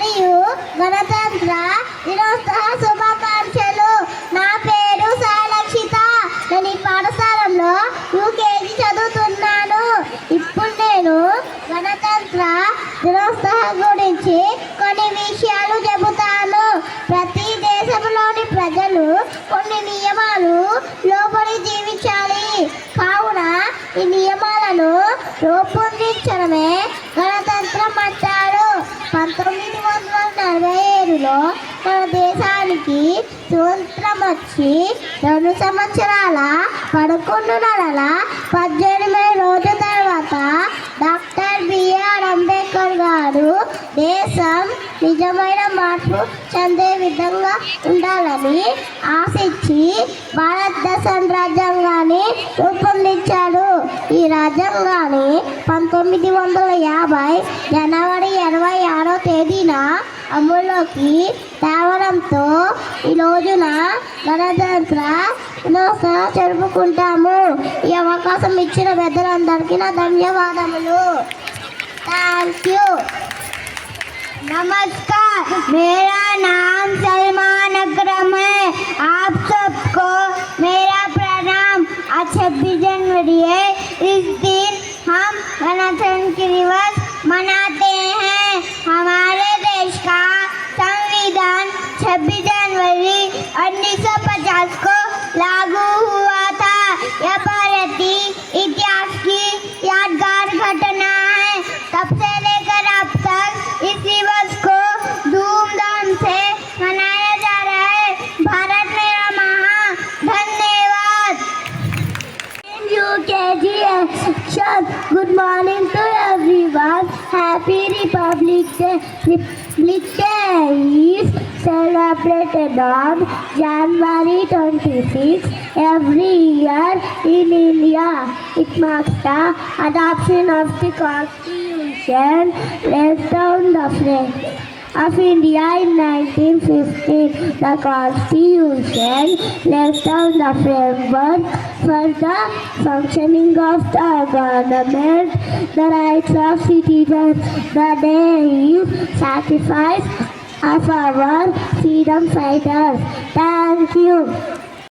మరియు గణతంత్ర దినోత్సవ శుభాకాంక్షలు. నా పేరు సాయలక్షిత. నేను ఈ పాఠశాలలో యూకేజీ చదువుతున్నాను. ఇప్పుడు నేను గణతంత్ర దినోత్సవం గురించి కొన్ని విషయాలు చెబుతాను. ప్రతి దేశంలోని ప్రజలు కొన్ని నియమాలు లోబడి జీవించాలి. కావున ఈ నియమాలను రూపొందించడమే గణతంత్రం అంటారు. 1947లో మన దేశానికి స్వతంత్రం వచ్చి 2 సంవత్సరాల 11 నెలల 18 రోజుల తర్వాత డాక్టర్ బిఆర్ అంబేద్కర్ గారు దేశం నిజమైన మార్పు చెందే విధంగా ఉండాలని ఆశించి భారతదేశం రాజ్యాంగాన్ని రూపొందించాడు. ఈ రాజ్యాంగాన్ని 1950 జనవరి 26వ తేదీన అమలులోకి తేవడంతో ఈ రోజున గణతంత్ర దినోత్సవం జరుపుకుంటాము. ఈ అవకాశం ఇచ్చిన పెద్దలందరికీ నా ధన్యవాదములు. Thank you. नमस्कार, मेरा नाम सलमान अकरम है. आप सबको मेरा प्रणाम. आज 26 जनवरी है. इस दिन हम गणतंत्र दिवस मनाते हैं. हमारे देश का संविधान 26 जनवरी 1950 को लागू हुआ था. यह भारतीय इतिहास की यादगार घटना है. तब से लेकर अब तक इस दिवस को धूमधाम से मनाया जा रहा है. भारत मेरा महान. धन्यवाद. UKG section. Good morning to everyone. Happy Republic Day. Republic Day is celebrated on January 26 every year in India. It marks the adoption of the Constitution laid down the flag of India in 1915. The Constitution laid down the framework for the functioning of the government, the rights of citizens, the name, sacrifice of our freedom fighters. Thank you.